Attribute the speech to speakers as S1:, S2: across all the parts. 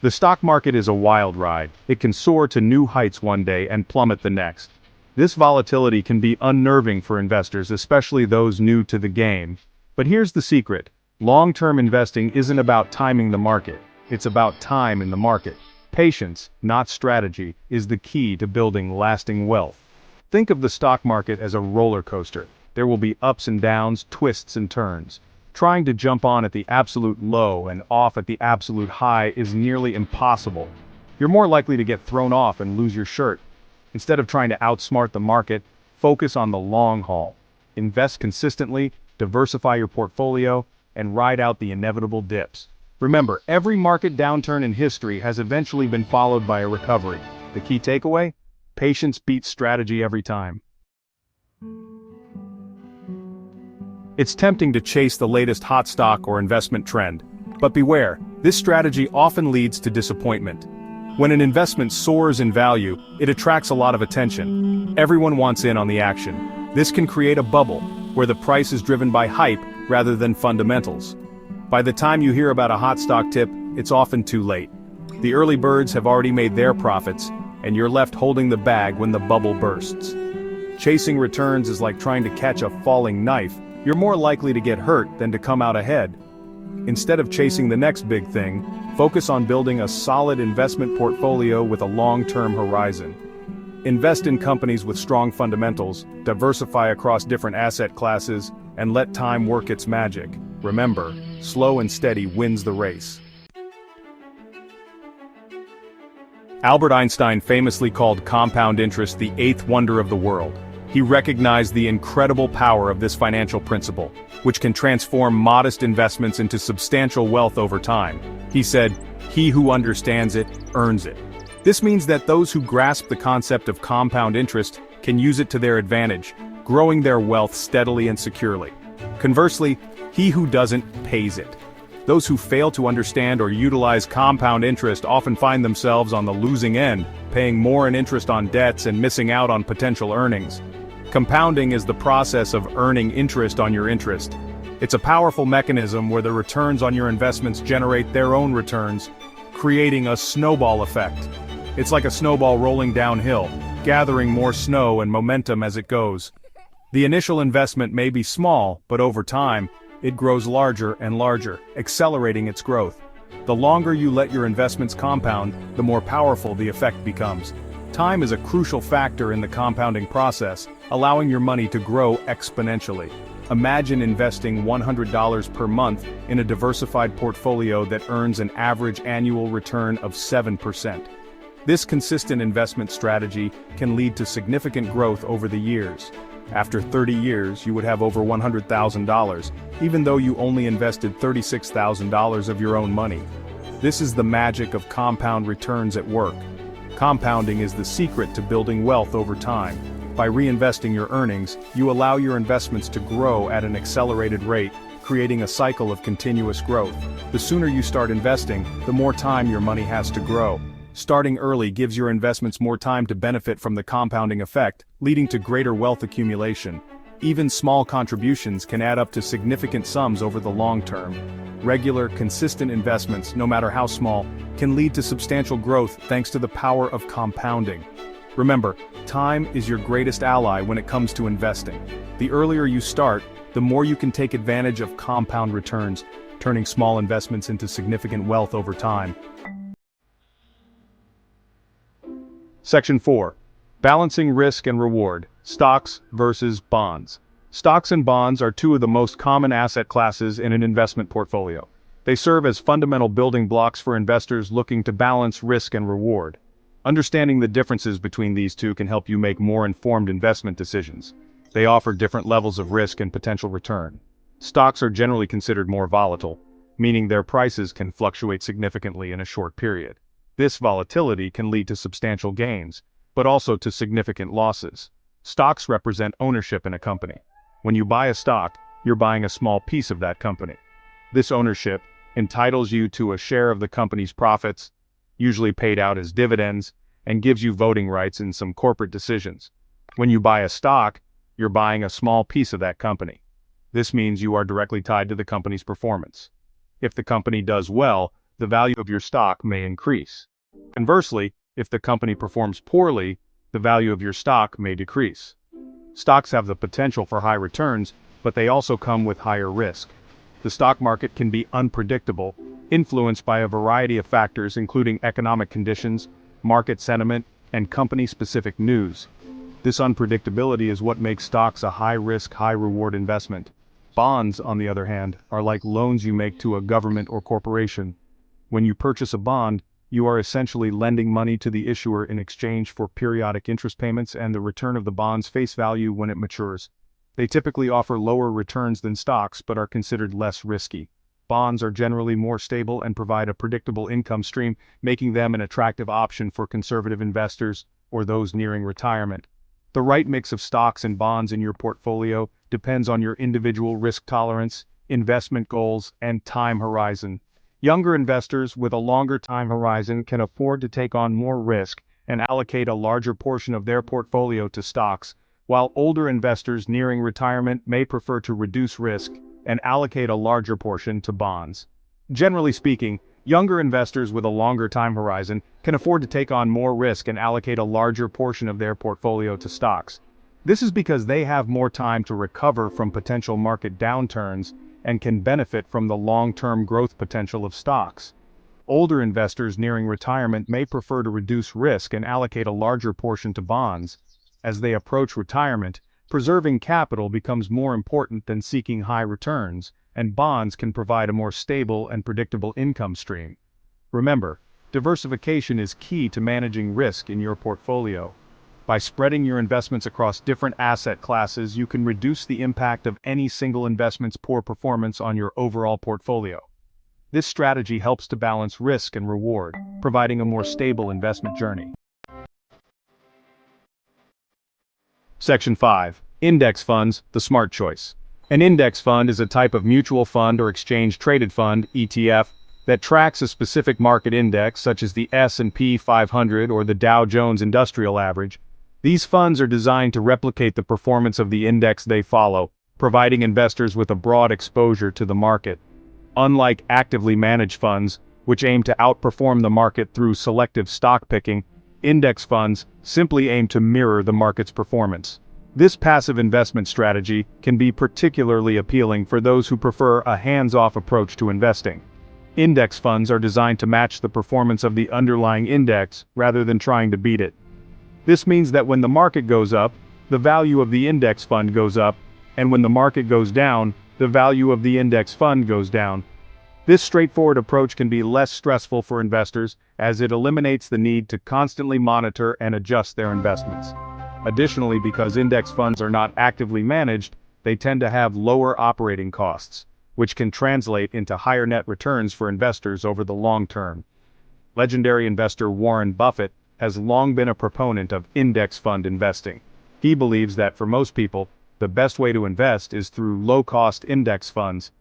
S1: The stock market is a wild ride. It can soar to new heights one day and plummet the next. This volatility can be unnerving for investors, especially those new to the game. But here's the secret. Long-term investing isn't about timing the market. It's about time in the market. Patience, not strategy, is the key to building lasting wealth. Think of the stock market as a roller coaster. There will be ups and downs, twists and turns. Trying to jump on at the absolute low and off at the absolute high is nearly impossible. You're more likely to get thrown off and lose your shirt. Instead of trying to outsmart the market, focus on the long haul. Invest consistently, diversify your portfolio, and ride out the inevitable dips. Remember, every market downturn in history has eventually been followed by a recovery. The key takeaway? Patience beats strategy every time. It's tempting to chase the latest hot stock or investment trend. But beware, this strategy often leads to disappointment. When an investment soars in value, it attracts a lot of attention. Everyone wants in on the action. This can create a bubble, where the price is driven by hype rather than fundamentals. By the time you hear about a hot stock tip, it's often too late. The early birds have already made their profits, and you're left holding the bag when the bubble bursts. Chasing returns is like trying to catch a falling knife. You're more likely to get hurt than to come out ahead. Instead of chasing the next big thing, focus on building a solid investment portfolio with a long-term horizon. Invest in companies with strong fundamentals, diversify across different asset classes, and let time work its magic. Remember, slow and steady wins the race. Albert Einstein famously called compound interest the eighth wonder of the world. He recognized the incredible power of this financial principle, which can transform modest investments into substantial wealth over time. He said, "He who understands it, earns it." This means that those who grasp the concept of compound interest can use it to their advantage, growing their wealth steadily and securely. Conversely, he who doesn't pays it. Those who fail to understand or utilize compound interest often find themselves on the losing end, paying more in interest on debts and missing out on potential earnings. Compounding is the process of earning interest on your interest. It's a powerful mechanism where the returns on your investments generate their own returns, creating a snowball effect. It's like a snowball rolling downhill, gathering more snow and momentum as it goes. The initial investment may be small, but over time, it grows larger and larger, accelerating its growth. The longer you let your investments compound, the more powerful the effect becomes. Time is a crucial factor in the compounding process, allowing your money to grow exponentially. Imagine investing $100 per month in a diversified portfolio that earns an average annual return of 7%. This consistent investment strategy can lead to significant growth over the years. After 30 years, you would have over $100,000, even though you only invested $36,000 of your own money. This is the magic of compound returns at work. Compounding is the secret to building wealth over time. By reinvesting your earnings, you allow your investments to grow at an accelerated rate, creating a cycle of continuous growth. The sooner you start investing, the more time your money has to grow. Starting early gives your investments more time to benefit from the compounding effect, leading to greater wealth accumulation. Even small contributions can add up to significant sums over the long term. Regular, consistent investments, no matter how small, can lead to substantial growth thanks to the power of compounding. Remember, time is your greatest ally when it comes to investing. The earlier you start, the more you can take advantage of compound returns, turning small investments into significant wealth over time. Section 4. Balancing risk and reward, stocks versus bonds. Stocks and bonds are two of the most common asset classes in an investment portfolio. They serve as fundamental building blocks for investors looking to balance risk and reward. Understanding the differences between these two can help you make more informed investment decisions. They offer different levels of risk and potential return. Stocks are generally considered more volatile, meaning their prices can fluctuate significantly in a short period. This volatility can lead to substantial gains, but also to significant losses. Stocks represent ownership in a company. When you buy a stock, you're buying a small piece of that company. This ownership entitles you to a share of the company's profits, usually paid out as dividends, and gives you voting rights in some corporate decisions. When you buy a stock, you're buying a small piece of that company. This means you are directly tied to the company's performance. If the company does well, the value of your stock may increase. Conversely, if the company performs poorly, the value of your stock may decrease. Stocks have the potential for high returns, but they also come with higher risk. The stock market can be unpredictable, influenced by a variety of factors including economic conditions, market sentiment, and company-specific news. This unpredictability is what makes stocks a high-risk, high-reward investment. Bonds, on the other hand, are like loans you make to a government or corporation. When you purchase a bond, you are essentially lending money to the issuer in exchange for periodic interest payments and the return of the bond's face value when it matures. They typically offer lower returns than stocks but are considered less risky. Bonds are generally more stable and provide a predictable income stream, making them an attractive option for conservative investors or those nearing retirement. The right mix of stocks and bonds in your portfolio depends on your individual risk tolerance, investment goals, and time horizon. Younger investors with a longer time horizon can afford to take on more risk and allocate a larger portion of their portfolio to stocks, while older investors nearing retirement may prefer to reduce risk and allocate a larger portion to bonds. Generally speaking, younger investors with a longer time horizon can afford to take on more risk and allocate a larger portion of their portfolio to stocks. This is because they have more time to recover from potential market downturns and can benefit from the long-term growth potential of stocks. Older investors nearing retirement may prefer to reduce risk and allocate a larger portion to bonds. As they approach retirement, preserving capital becomes more important than seeking high returns, and bonds can provide a more stable and predictable income stream. Remember, diversification is key to managing risk in your portfolio. By spreading your investments across different asset classes, you can reduce the impact of any single investment's poor performance on your overall portfolio. This strategy helps to balance risk and reward, providing a more stable investment journey. Section 5. Index funds, the smart choice. An index fund is a type of mutual fund or exchange-traded fund, ETF, that tracks a specific market index such as the S&P 500 or the Dow Jones Industrial Average. These funds are designed to replicate the performance of the index they follow, providing investors with a broad exposure to the market. Unlike actively managed funds, which aim to outperform the market through selective stock picking, index funds simply aim to mirror the market's performance. This passive investment strategy can be particularly appealing for those who prefer a hands-off approach to investing. Index funds are designed to match the performance of the underlying index rather than trying to beat it. This means that when the market goes up, the value of the index fund goes up, and when the market goes down, the value of the index fund goes down. This straightforward approach can be less stressful for investors as it eliminates the need to constantly monitor and adjust their investments. Additionally, because index funds are not actively managed, they tend to have lower operating costs, which can translate into higher net returns for investors over the long term. Legendary investor Warren Buffett has long been a proponent of index fund investing. He believes that for most people, the best way to invest is through low-cost index funds.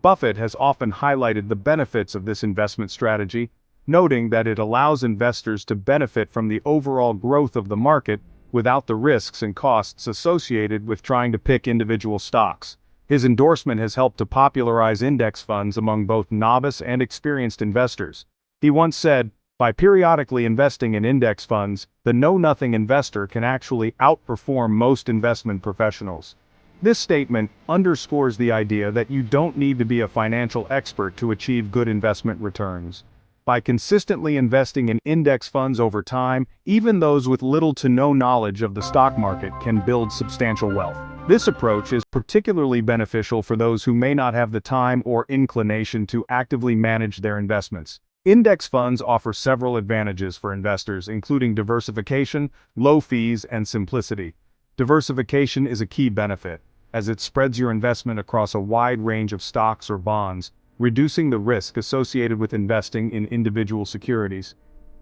S1: Buffett has often highlighted the benefits of this investment strategy, noting that it allows investors to benefit from the overall growth of the market without the risks and costs associated with trying to pick individual stocks. His endorsement has helped to popularize index funds among both novice and experienced investors. He once said, "By periodically investing in index funds, the know-nothing investor can actually outperform most investment professionals." This statement underscores the idea that you don't need to be a financial expert to achieve good investment returns. By consistently investing in index funds over time, even those with little to no knowledge of the stock market can build substantial wealth. This approach is particularly beneficial for those who may not have the time or inclination to actively manage their investments. Index funds offer several advantages for investors, including diversification, low fees, and simplicity. Diversification is a key benefit, as it spreads your investment across a wide range of stocks or bonds, reducing the risk associated with investing in individual securities.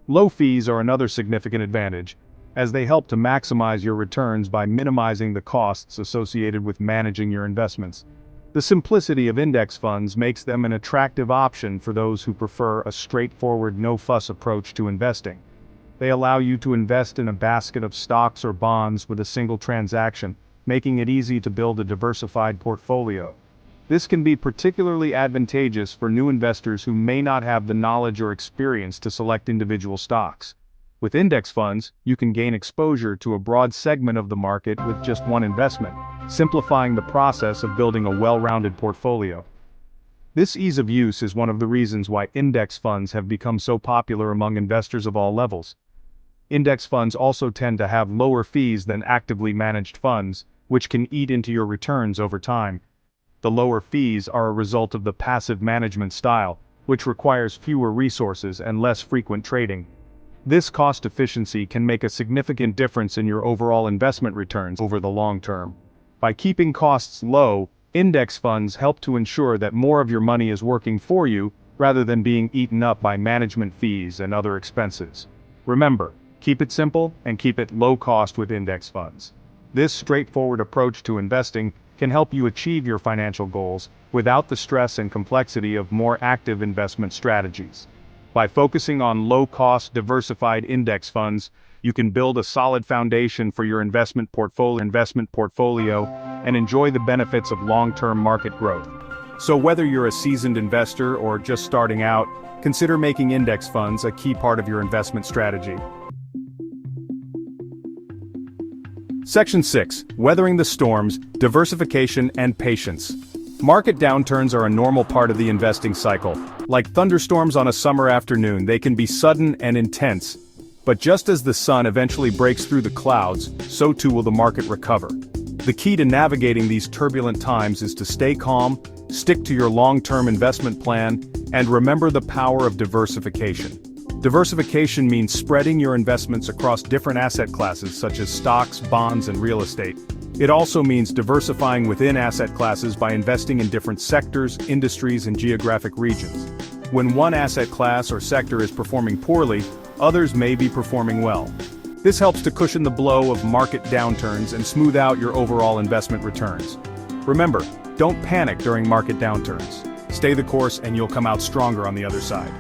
S1: Low fees are another significant advantage, as they help to maximize your returns by minimizing the costs associated with managing your investments. The simplicity of index funds makes them an attractive option for those who prefer a straightforward, no-fuss approach to investing. They allow you to invest in a basket of stocks or bonds with a single transaction, making it easy to build a diversified portfolio. This can be particularly advantageous for new investors who may not have the knowledge or experience to select individual stocks. With index funds, you can gain exposure to a broad segment of the market with just one investment, simplifying the process of building a well-rounded portfolio. This ease of use is one of the reasons why index funds have become so popular among investors of all levels. Index funds also tend to have lower fees than actively managed funds, which can eat into your returns over time. The lower fees are a result of the passive management style, which requires fewer resources and less frequent trading. This cost efficiency can make a significant difference in your overall investment returns over the long term. By keeping costs low, index funds help to ensure that more of your money is working for you rather than being eaten up by management fees and other expenses. Remember, keep it simple and keep it low cost with index funds. This straightforward approach to investing can help you achieve your financial goals without the stress and complexity of more active investment strategies. By focusing on low-cost, diversified index funds, you can build a solid foundation for your investment portfolio and enjoy the benefits of long-term market growth. So whether you're a seasoned investor or just starting out, consider making index funds a key part of your investment strategy. Section 6. Weathering the storms, diversification and patience. Market downturns are a normal part of the investing cycle. Like thunderstorms on a summer afternoon, they can be sudden and intense. But just as the sun eventually breaks through the clouds, so too will the market recover. The key to navigating these turbulent times is to stay calm, stick to your long-term investment plan, and remember the power of diversification. Diversification means spreading your investments across different asset classes such as stocks, bonds, and real estate. It also means diversifying within asset classes by investing in different sectors, industries, and geographic regions. When one asset class or sector is performing poorly, others may be performing well. This helps to cushion the blow of market downturns and smooth out your overall investment returns. Remember, don't panic during market downturns. Stay the course and you'll come out stronger on the other side.